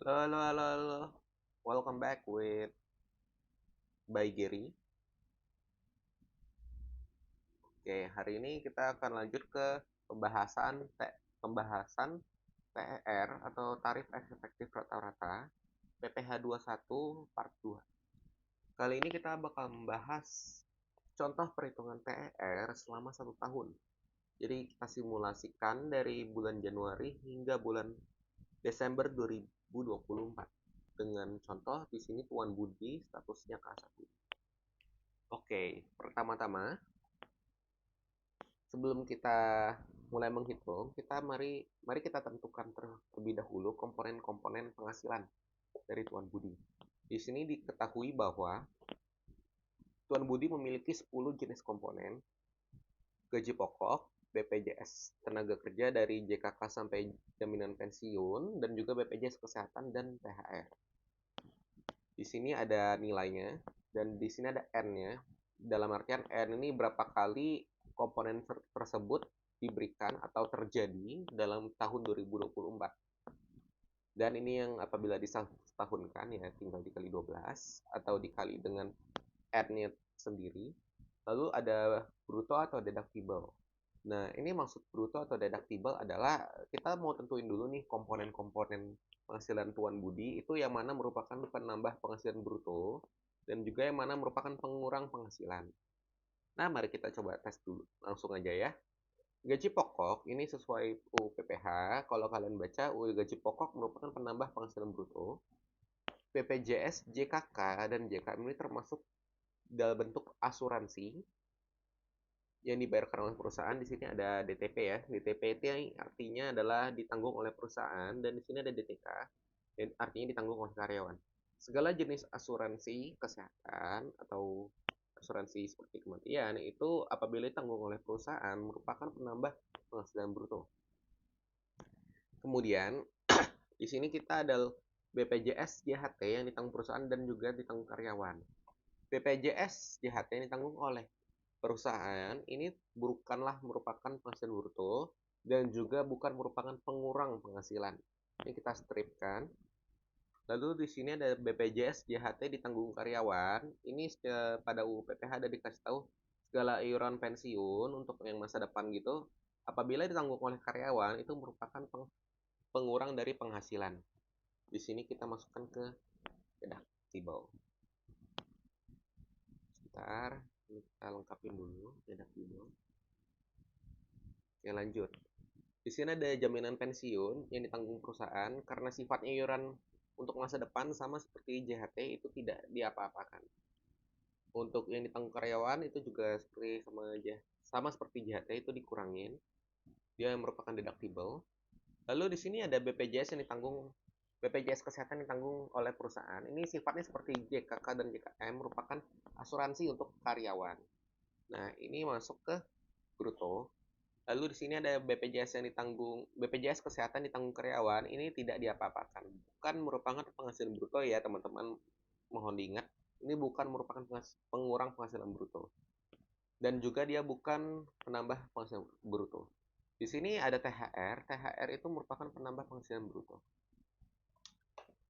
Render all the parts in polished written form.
Halo, halo, halo. Welcome back with by Gary. Oke, hari ini kita akan lanjut ke pembahasan TER atau tarif efektif rata-rata PPh 21 part 2. Kali ini kita bakal membahas contoh perhitungan TER selama 1 tahun. Jadi kita simulasikan dari bulan Januari hingga bulan Desember 2024 dengan contoh di sini Tuan Budi statusnya K1. Oke, pertama-tama sebelum kita mulai menghitung, mari kita tentukan terlebih dahulu komponen-komponen penghasilan dari Tuan Budi. Di sini diketahui bahwa Tuan Budi memiliki 10 jenis komponen: gaji pokok, BPJS tenaga kerja dari JKK sampai jaminan pensiun, dan juga BPJS kesehatan dan THR. Di sini ada nilainya, dan di sini ada N-nya. Dalam artian N ini berapa kali komponen tersebut diberikan atau terjadi dalam tahun 2024. Dan ini yang apabila disetahunkan ya tinggal dikali 12 atau dikali dengan N-nya sendiri. Lalu ada bruto atau deductible. Nah, ini maksud bruto atau deductible adalah kita mau tentuin dulu nih komponen-komponen penghasilan Tuan Budi itu yang mana merupakan penambah penghasilan bruto dan juga yang mana merupakan pengurang penghasilan. Nah, mari kita coba tes dulu. Langsung aja ya. Gaji pokok ini sesuai UU PPh. Kalau kalian baca, UU gaji pokok merupakan penambah penghasilan bruto. BPJS, JKK, dan JKM ini termasuk dalam bentuk asuransi yang dibayarkan oleh perusahaan. Di sini ada DTP ya. DTP itu yang artinya adalah ditanggung oleh perusahaan, dan di sini ada DTK yang artinya ditanggung oleh karyawan. Segala jenis asuransi kesehatan atau asuransi seperti kematian itu apabila ditanggung oleh perusahaan merupakan penambah penghasilan bruto. Kemudian di sini kita ada BPJS JHT yang ditanggung perusahaan dan juga ditanggung karyawan. BPJS JHT yang ditanggung oleh perusahaan ini bukanlah merupakan penghasilan bruto dan juga bukan merupakan pengurang penghasilan. Ini kita stripkan. Lalu di sini ada BPJS JHT ditanggung karyawan. Ini pada UU PPh ada dikasih tahu segala iuran pensiun untuk yang masa depan gitu. Apabila ditanggung oleh karyawan itu merupakan pengurang dari penghasilan. Di sini kita masukkan ke deductible. Sebentar, ini kita lengkapin dulu deductible. Oke, lanjut. Di sini ada jaminan pensiun yang ditanggung perusahaan karena sifatnya iuran untuk masa depan sama seperti JHT itu tidak diapa-apakan. Untuk yang ditanggung karyawan itu juga seperti sama seperti JHT itu dikurangin. Dia merupakan deductible. Lalu di sini ada BPJS yang ditanggung BPJS kesehatan ditanggung oleh perusahaan. Ini sifatnya seperti JKK dan JKM merupakan asuransi untuk karyawan. Nah, ini masuk ke bruto. Lalu di sini ada BPJS yang ditanggung, BPJS kesehatan ditanggung karyawan, ini tidak diapa-apakan. Bukan merupakan penghasilan bruto ya teman-teman, mohon diingat. Ini bukan merupakan pengurang penghasilan bruto. Dan juga dia bukan penambah penghasilan bruto. Di sini ada THR, THR itu merupakan penambah penghasilan bruto.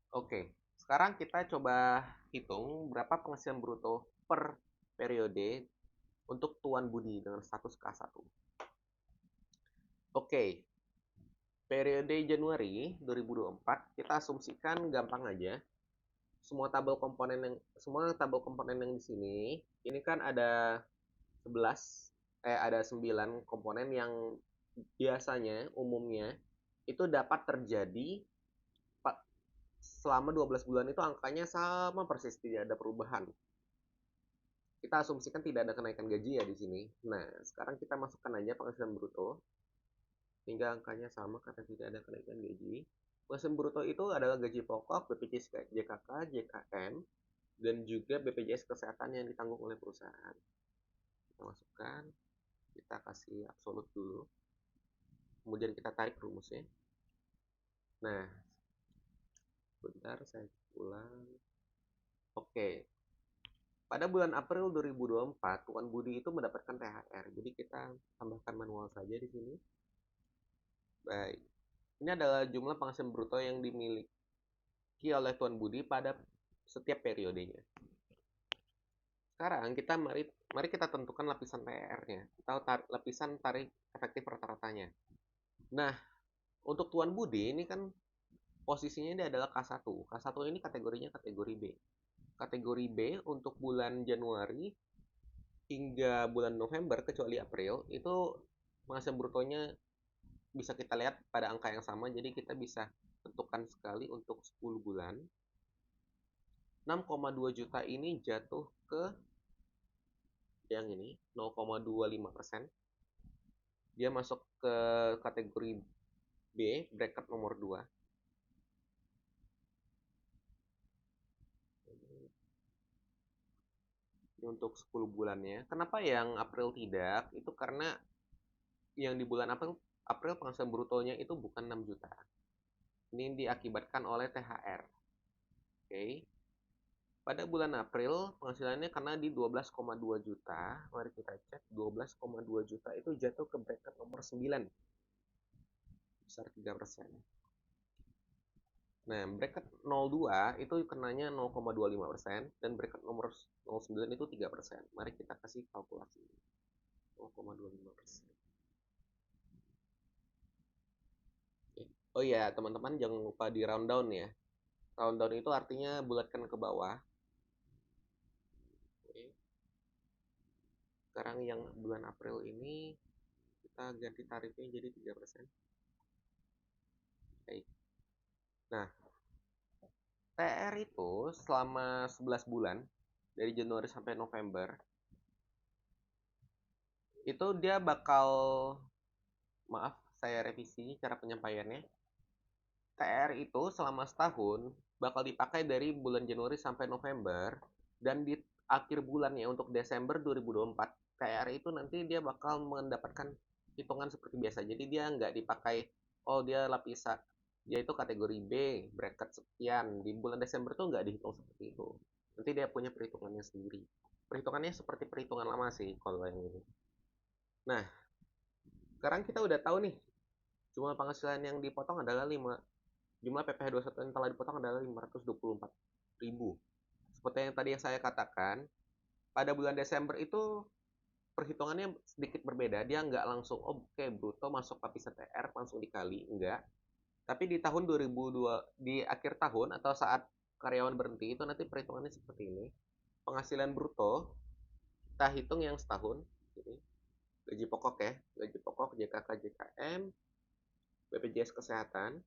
Oke, sekarang kita coba hitung berapa penghasilan bruto per periode untuk Tuan Budi dengan status K1. Oke, periode Januari 2024 kita asumsikan gampang aja. Semua tabel komponen yang di sini, ini kan ada 9 komponen yang biasanya umumnya itu dapat terjadi selama 12 bulan itu angkanya sama persis, tidak ada perubahan. Kita asumsikan tidak ada kenaikan gaji ya di sini. Nah, sekarang kita masukkan aja penghasilan bruto hingga angkanya sama karena tidak ada kenaikan gaji. Penghasilan bruto itu adalah gaji pokok, BPJS JKK, JKM, dan juga BPJS kesehatan yang ditanggung oleh perusahaan. Kita masukkan, kita kasih absolut dulu. Kemudian kita tarik rumusnya. Nah, bentar saya ulang. Oke. Pada bulan April 2024, Tuan Budi itu mendapatkan THR. Jadi kita tambahkan manual saja di sini. Baik. Ini adalah jumlah penghasilan bruto yang dimiliki. oleh Tuan Budi pada setiap periodenya. Sekarang mari kita tentukan lapisan TR-nya atau lapisan tarik efektif rata-ratanya. Nah, untuk Tuan Budi ini kan posisinya ini adalah K1. K1 ini kategorinya kategori B. Kategori B untuk bulan Januari hingga bulan November kecuali April itu penghasilan brutonya bisa kita lihat pada angka yang sama, jadi kita bisa tentukan sekali untuk 10 bulan. 6,2 juta ini jatuh ke yang ini 0,25%. Dia masuk ke kategori B, bracket nomor 2. Ini untuk 10 bulannya. Kenapa yang April tidak? Itu karena yang di bulan April penghasilan brutonya itu bukan 6 juta. Ini diakibatkan oleh THR. Oke. Pada bulan April penghasilannya karena di 12,2 juta. Mari kita cek 12,2 juta itu jatuh ke bracket nomor 9. Besar 3%. Nah, bracket 02 itu kenanya 0,25% dan bracket nomor 09 itu 3%. Mari kita kasih kalkulasi. 0,25%. Oh iya, teman-teman jangan lupa di round down ya. Round down itu artinya bulatkan ke bawah. Oke. Sekarang yang bulan April ini kita ganti tarifnya jadi 3%. Baik. Nah, TR itu selama 11 bulan dari Januari sampai November itu dia bakal, maaf saya revisi cara penyampaiannya. TR itu selama setahun bakal dipakai dari bulan Januari sampai November, dan di akhir bulannya untuk Desember 2024 TR itu nanti dia bakal mendapatkan hitungan seperti biasa. Jadi dia nggak dipakai, oh dia lapisan, dia itu kategori B, bracket sekian. Di bulan Desember tuh nggak dihitung seperti itu. Nanti dia punya perhitungannya sendiri. Perhitungannya seperti perhitungan lama sih kalau yang ini. Nah, sekarang kita udah tahu nih, jumlah penghasilan yang dipotong adalah 5. Jumlah PPh 21 yang telah dipotong adalah 524.000. Seperti yang tadi saya katakan, pada bulan Desember itu perhitungannya sedikit berbeda. Dia nggak langsung, oh, oke, bruto masuk lapisan TR langsung dikali, enggak. Tapi di tahun 2002, di akhir tahun atau saat karyawan berhenti itu nanti perhitungannya seperti ini. Penghasilan bruto kita hitung yang setahun. Jadi, gaji pokok ya, gaji pokok, JKK, JKM, BPJS Kesehatan,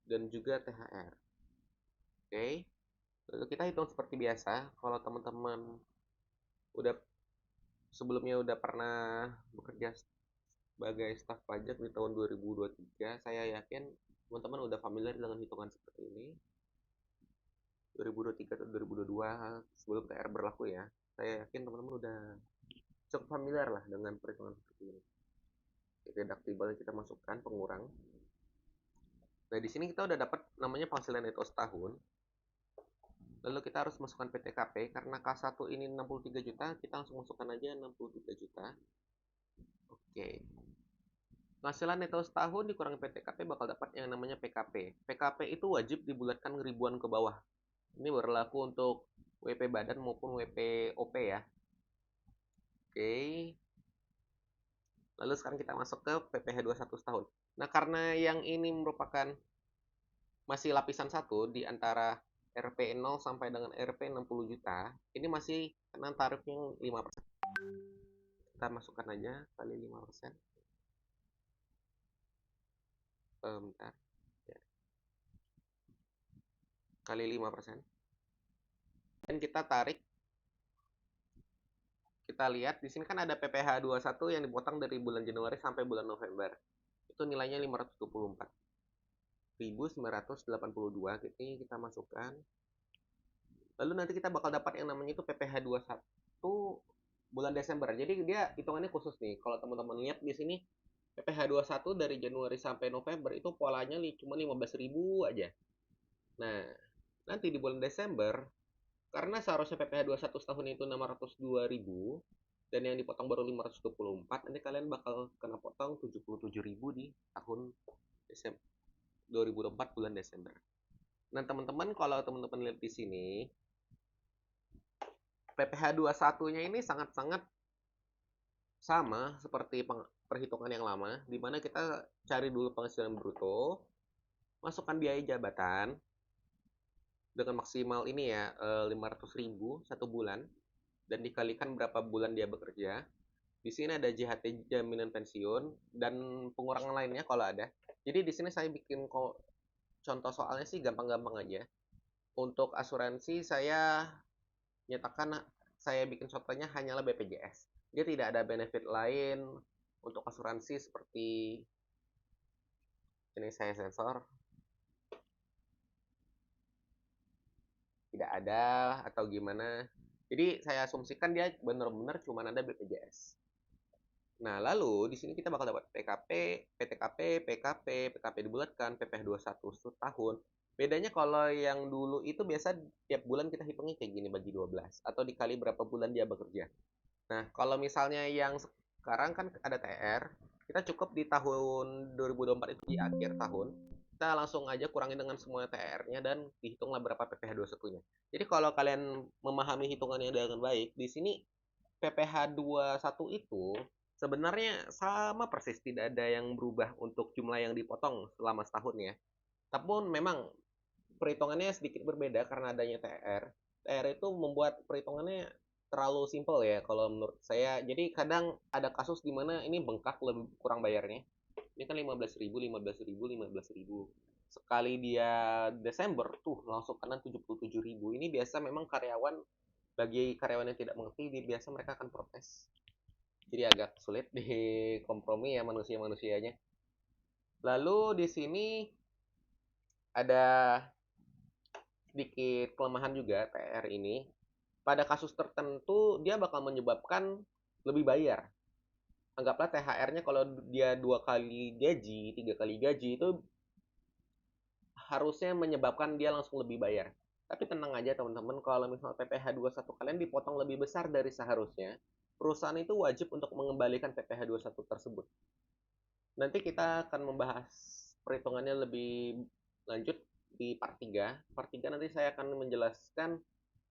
dan juga THR. Oke, lalu kita hitung seperti biasa. Kalau teman-teman udah sebelumnya udah pernah bekerja sebagai staf pajak di tahun 2023, saya yakin teman-teman udah familiar dengan hitungan seperti ini. 2023 atau 2022 sebelum TR berlaku ya. Saya yakin teman-teman udah cukup familiar lah dengan perhitungan seperti ini. Deductible yang kita masukkan, pengurang. Nah, di sini kita udah dapat namanya penghasilan neto setahun. Lalu kita harus masukkan PTKP, karena K1 ini 63 juta, kita langsung masukkan aja 63 juta. Oke. Penghasilan neto setahun dikurangi PTKP bakal dapat yang namanya PKP. PKP itu wajib dibulatkan ribuan ke bawah. Ini berlaku untuk WP badan maupun WP OP ya. Oke. Lalu sekarang kita masuk ke PPh 21 setahun. Nah, karena yang ini merupakan masih lapisan 1 di antara RP 0 sampai dengan RP 60 juta, ini masih kena tarifnya 5%. Kita masukkan aja kali 5%. Bentar. Ya. Kali 5%. Dan kita tarik. Kita lihat di sini kan ada PPh 21 yang dipotong dari bulan Januari sampai bulan November. Itu nilainya 524.982. Ini kita masukkan. Lalu nanti kita bakal dapat yang namanya itu PPh 21 bulan Desember. Jadi dia hitungannya khusus nih. Kalau teman-teman lihat di sini PPh 21 dari Januari sampai November itu polanya cuma 15.000 aja. Nah, nanti di bulan Desember karena seharusnya PPh 21 setahun itu 602.000 dan yang dipotong baru 524, nanti kalian bakal kena potong 77.000 di tahun Desember 2024 bulan Desember. Nah, teman-teman kalau teman-teman lihat di sini, PPh 21-nya ini sangat-sangat sama seperti perhitungan yang lama, di mana kita cari dulu penghasilan bruto, masukkan biaya jabatan dengan maksimal ini ya 500.000 satu bulan, dan dikalikan berapa bulan dia bekerja. Di sini ada JHT jaminan pensiun dan pengurangan lainnya kalau ada. Jadi di sini saya bikin contoh soalnya sih gampang-gampang aja. Untuk asuransi saya nyatakan saya bikin contohnya hanyalah BPJS. Dia tidak ada benefit lain untuk asuransi seperti ini, saya sensor tidak ada atau gimana. Jadi saya asumsikan dia benar-benar cuma ada BPJS. Nah, lalu di sini kita bakal dapat PKP, PTKP, PKP, PKP dibulatkan, PPh 21 setahun. Bedanya kalau yang dulu itu biasa tiap bulan kita hitungnya kayak gini bagi 12 atau dikali berapa bulan dia bekerja. Nah, kalau misalnya yang sekarang kan ada TR, kita cukup di tahun 2024 itu di akhir tahun, kita langsung aja kurangin dengan semua TR-nya dan dihitunglah berapa PPh 21-nya. Jadi kalau kalian memahami hitungannya dengan baik, di sini PPh 21 itu sebenarnya sama persis, tidak ada yang berubah untuk jumlah yang dipotong selama setahun ya. Tapi memang perhitungannya sedikit berbeda karena adanya TR. TR itu membuat perhitungannya terlalu simpel ya kalau menurut saya. Jadi kadang ada kasus di mana ini bengkak lebih kurang bayarnya. Ini kan 15.000, 15.000, 15.000. Sekali dia Desember tuh langsung kena 77.000. Ini biasa memang karyawan, bagi karyawan yang tidak mengerti, biasa mereka akan protes. Jadi agak sulit di kompromi ya manusia-manusianya. Lalu di sini ada sedikit kelemahan juga TR ini. Pada kasus tertentu dia bakal menyebabkan lebih bayar. Anggaplah THR-nya kalau dia 2 kali gaji, 3 kali gaji itu harusnya menyebabkan dia langsung lebih bayar. Tapi tenang aja teman-teman, kalau misalnya PPh 21 kalian dipotong lebih besar dari seharusnya, perusahaan itu wajib untuk mengembalikan PPh 21 tersebut. Nanti kita akan membahas perhitungannya lebih lanjut di part 3. Part 3 nanti saya akan menjelaskan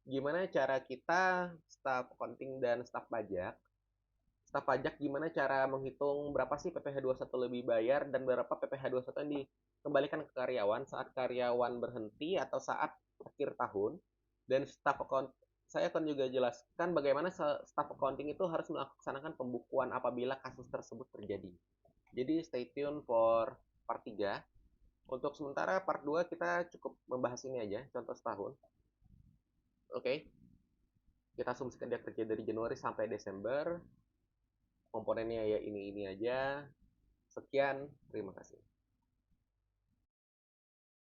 gimana cara kita, staf accounting dan staf pajak, gimana cara menghitung berapa sih PPh 21 lebih bayar dan berapa PPh 21 yang dikembalikan ke karyawan saat karyawan berhenti atau saat akhir tahun. Dan staf account saya akan juga jelaskan bagaimana staf accounting itu harus melaksanakan pembukuan apabila kasus tersebut terjadi. Jadi stay tune for part 3. Untuk sementara part 2 kita cukup membahas ini aja, contoh setahun. Oke. Kita asumsikan dia kerja dari Januari sampai Desember. Komponennya ya ini aja. Sekian, terima kasih.